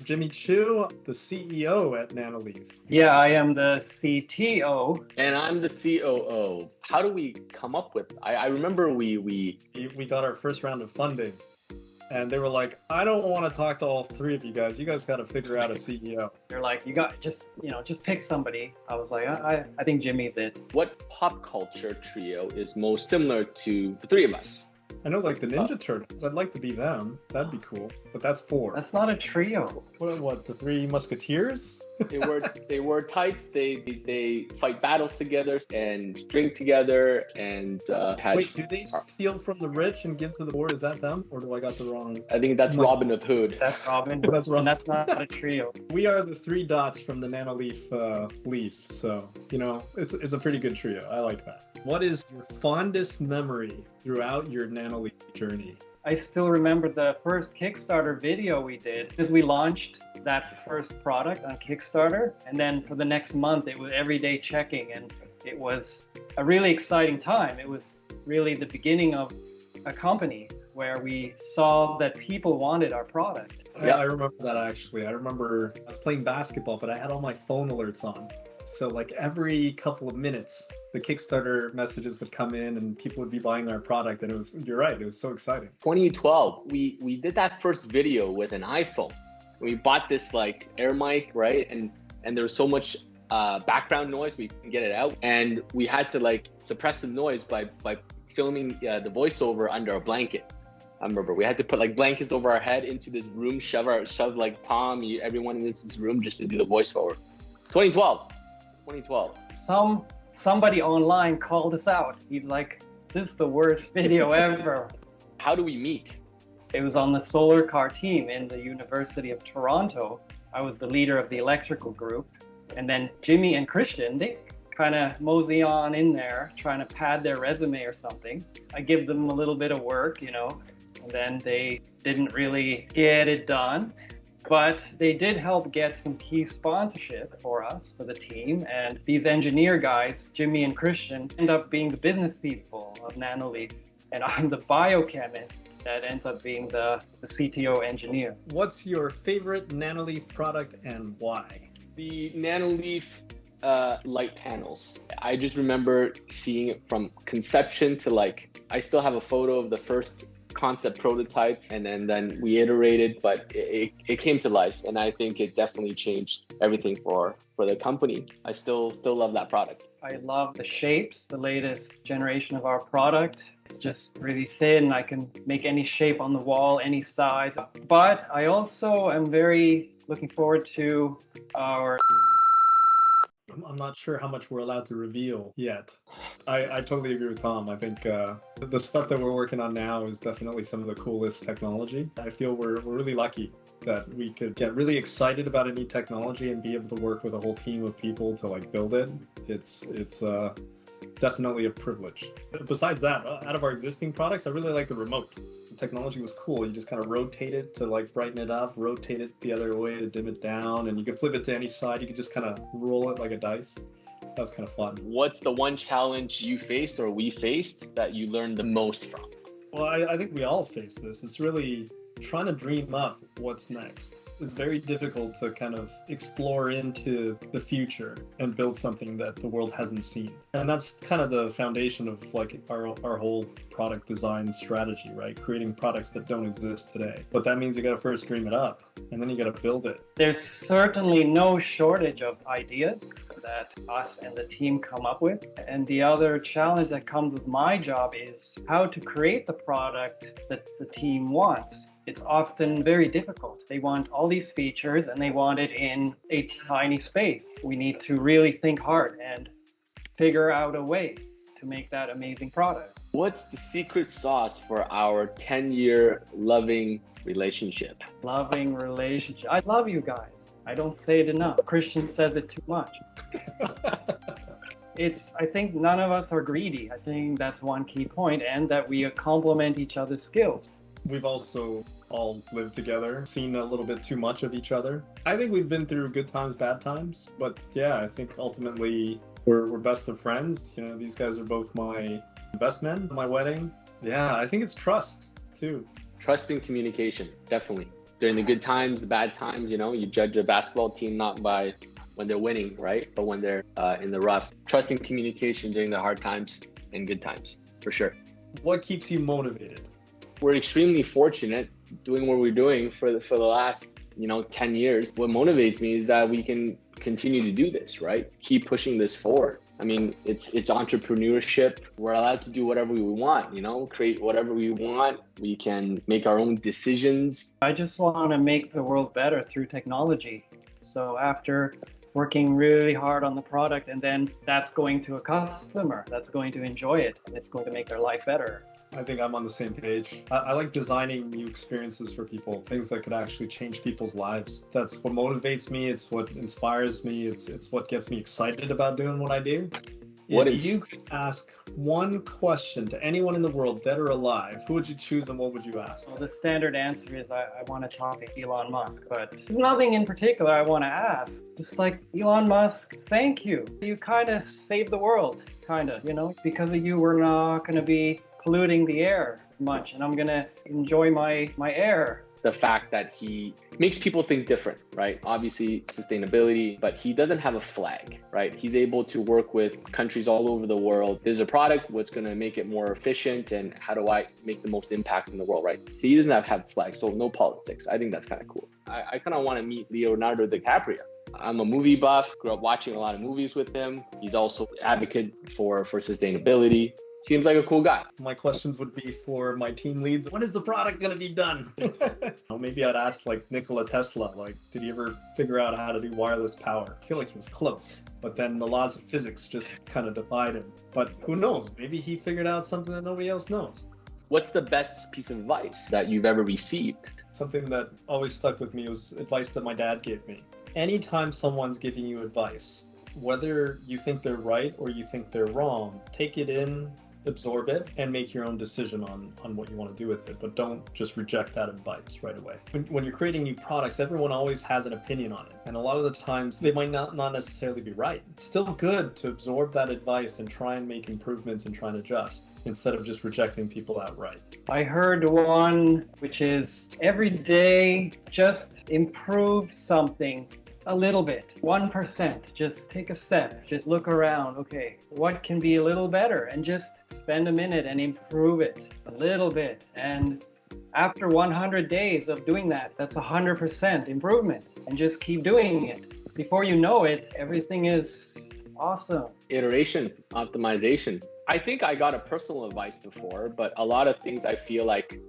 Jimmy Chu, the CEO at Nanoleaf. Yeah, I am the CTO. And I'm the COO. How do we come up with? I remember we got our first round of funding, and they were like, "I don't want to talk to all three of you guys. You guys got to figure out a CEO." They're like, you got just pick somebody. I was like, I think Jimmy's it. What pop culture trio is most similar to the three of us? I know, like the Ninja Turtles. I'd like to be them. That'd be cool. But that's four. That's not a trio. What? The Three Musketeers? They wear tights. They fight battles together and drink together and Wait, do they steal from the rich and give to the poor? Is that them, or do I got the wrong? I think that's Robin Hood. That's Robin. That's wrong. That's not a trio. We are the three dots from the Nanoleaf leaf, so it's a pretty good trio. I like that. What is your fondest memory throughout your Nanoleaf journey? I still remember the first Kickstarter video we did because we launched that first product on Kickstarter, and then for the next month it was everyday checking, and it was a really exciting time. It was really the beginning of a company where we saw that people wanted our product. Yeah, I remember that actually. I remember I was playing basketball, but I had all my phone alerts on. So like every couple of minutes, the Kickstarter messages would come in and people would be buying our product. And you're right, it was so exciting. 2012, we did that first video with an iPhone. We bought this like air mic, right? And there was so much background noise, we couldn't get it out. And we had to like suppress the noise by filming the voiceover under a blanket. I remember we had to put like blankets over our head into this room, shove like Tom, everyone in this room just to do the voiceover. 2012. Somebody online called us out. He's like, this is the worst video ever. How do we meet? It was on the solar car team in the University of Toronto. I was the leader of the electrical group. And then Jimmy and Christian, they kind of mosey on in there, trying to pad their resume or something. I give them a little bit of work, and then they didn't really get it done. But they did help get some key sponsorship for us, for the team. And these engineer guys, Jimmy and Christian, end up being the business people of Nanoleaf. And I'm the biochemist that ends up being the CTO engineer. What's your favorite Nanoleaf product and why? The Nanoleaf light panels. I just remember seeing it from conception to I still have a photo of the first concept prototype, and then we iterated, but it came to life, and I think it definitely changed everything for the company. I still love that product. I love the shapes, the latest generation of our product. It's just really thin. I can make any shape on the wall, any size. But I also am very looking forward to our... I'm not sure how much we're allowed to reveal yet. I totally agree with Tom. I think the stuff that we're working on now is definitely some of the coolest technology. I feel we're really lucky that we could get really excited about a new technology and be able to work with a whole team of people to build it. It's definitely a privilege. Besides that, out of our existing products, I really like the remote. The technology was cool. You just kind of rotate it to brighten it up, rotate it the other way to dim it down, and you could flip it to any side. You could just kind of roll it like a dice. That was kind of fun. What's the one challenge you faced or we faced that you learned the most from? Well, I think we all face this. It's really trying to dream up what's next. It's very difficult to kind of explore into the future and build something that the world hasn't seen. And that's kind of the foundation of our whole product design strategy, right? Creating products that don't exist today. But that means you got to first dream it up, and then you got to build it. There's certainly no shortage of ideas that us and the team come up with. And the other challenge that comes with my job is how to create the product that the team wants. It's often very difficult. They want all these features and they want it in a tiny space. We need to really think hard and figure out a way to make that amazing product. What's the secret sauce for our 10-year loving relationship? Loving relationship. I love you guys. I don't say it enough. Christian says it too much. I think none of us are greedy. I think that's one key point, and that we complement each other's skills. We've also all lived together, seen a little bit too much of each other. I think we've been through good times, bad times, but yeah, I think ultimately we're best of friends. These guys are both my best men at my wedding. Yeah, I think it's trust too. Trust and communication, definitely. during the good times, the bad times, you know, you judge a basketball team not by when they're winning, right? But when they're in the rough. Trusting communication during the hard times and good times, for sure. What keeps you motivated? We're extremely fortunate doing what we're doing for the last, 10 years. What motivates me is that we can continue to do this, right? Keep pushing this forward. I mean, it's entrepreneurship. We're allowed to do whatever we want, create whatever we want. We can make our own decisions. I just want to make the world better through technology. So after working really hard on the product, and then that's going to a customer that's going to enjoy it, and it's going to make their life better. I think I'm on the same page. I like designing new experiences for people, things that could actually change people's lives. That's what motivates me. It's what inspires me. It's what gets me excited about doing what I do. If you could ask one question to anyone in the world, dead or alive, who would you choose and what would you ask? Well, the standard answer is I want to talk to Elon Musk, but there's nothing in particular I want to ask. Just like, Elon Musk, thank you. You kind of saved the world, because of you, we're not going to be polluting the air as much, and I'm going to enjoy my air. The fact that he makes people think different, right? Obviously sustainability, but he doesn't have a flag, right? He's able to work with countries all over the world. There's a product, what's going to make it more efficient, and how do I make the most impact in the world, right? So he doesn't have a flag, so no politics. I think that's kind of cool. I kind of want to meet Leonardo DiCaprio. I'm a movie buff, grew up watching a lot of movies with him. He's also an advocate for sustainability. Seems like a cool guy. My questions would be for my team leads. When is the product going to be done? Maybe I'd ask like Nikola Tesla, did he ever figure out how to do wireless power? I feel like he was close, but then the laws of physics just kind of defied him. But who knows? Maybe he figured out something that nobody else knows. What's the best piece of advice that you've ever received? Something that always stuck with me was advice that my dad gave me. Anytime someone's giving you advice, whether you think they're right or you think they're wrong, take it in, absorb it, and make your own decision on what you want to do with it. But don't just reject that advice right away. When you're creating new products, everyone always has an opinion on it. And a lot of the times they might not necessarily be right. It's still good to absorb that advice and try and make improvements and try and adjust instead of just rejecting people outright. I heard one, which is every day, just improve something a little bit, 1%, just take a step, just look around. Okay, what can be a little better? And just spend a minute and improve it a little bit. And after 100 days of doing that, that's 100% improvement, and just keep doing it. Before you know it, everything is awesome. Iteration, optimization. I think I got a personal advice before, but a lot of things I feel like,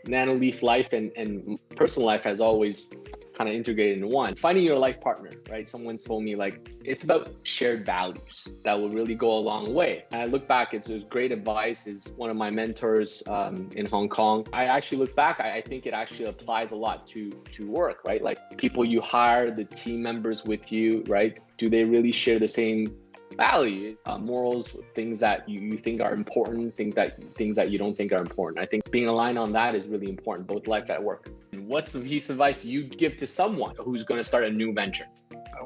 Nanoleaf life and personal life has always kind of integrated in one. Finding your life partner, right? Someone told me it's about shared values that will really go a long way. And I look back, it's great advice. Is one of my mentors in Hong Kong. I actually look back, I think it actually applies a lot to work, right? Like people you hire, the team members with you, right? Do they really share the same value, morals, things that you think are important, things that you don't think are important? I think being aligned on that is really important, both life and work. And what's the piece of advice you'd give to someone who's going to start a new venture?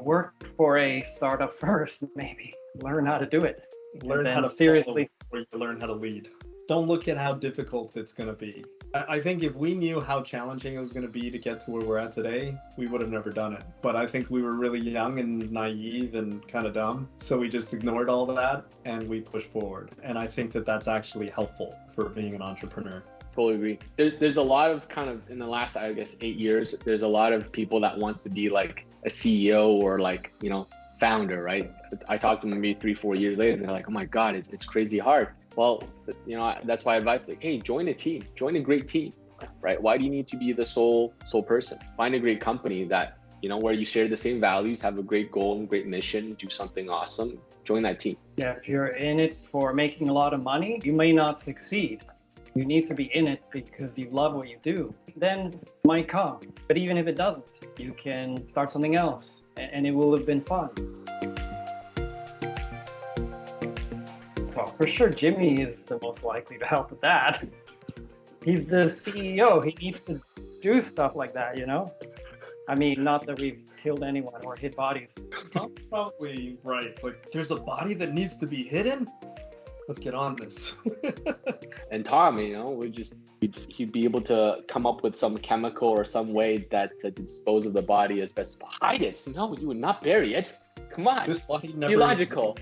Work for a startup first, maybe. Learn how to do it. Learn how to seriously before you learn how to lead. Don't look at how difficult it's going to be. I think if we knew how challenging it was going to be to get to where we're at today, we would have never done it. But I think we were really young and naive and kind of dumb. So we just ignored all of that and we pushed forward. And I think that that's actually helpful for being an entrepreneur. Totally agree. There's a lot of kind of in the last, 8 years, there's a lot of people that wants to be like a CEO or founder, right? I talked to them maybe 3-4 years later and they're like, oh my God, it's crazy hard. Well, that's why I advise hey, join a team, join a great team, right? Why do you need to be the sole person? Find a great company that, where you share the same values, have a great goal and great mission, do something awesome, join that team. Yeah, if you're in it for making a lot of money, you may not succeed. You need to be in it because you love what you do. Then it might come. But even if it doesn't, you can start something else and it will have been fun. Well, for sure, Jimmy is the most likely to help with that. He's the CEO. He needs to do stuff like that, I mean, not that we've killed anyone or hid bodies. Probably right. There's a body that needs to be hidden? let's get on this. And Tom, you know, he'd be able to come up with some chemical or some way that to dispose of the body as best. Hide it? No, you would not bury it. Come on. This body never illogical.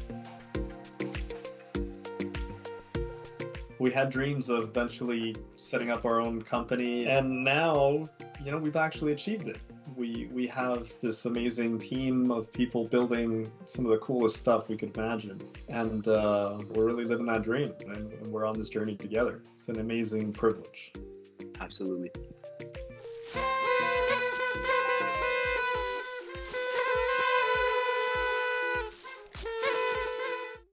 We had dreams of eventually setting up our own company, and now, you know, we've actually achieved it. We have this amazing team of people building some of the coolest stuff we could imagine, and we're really living that dream, and we're on this journey together. It's an amazing privilege. Absolutely.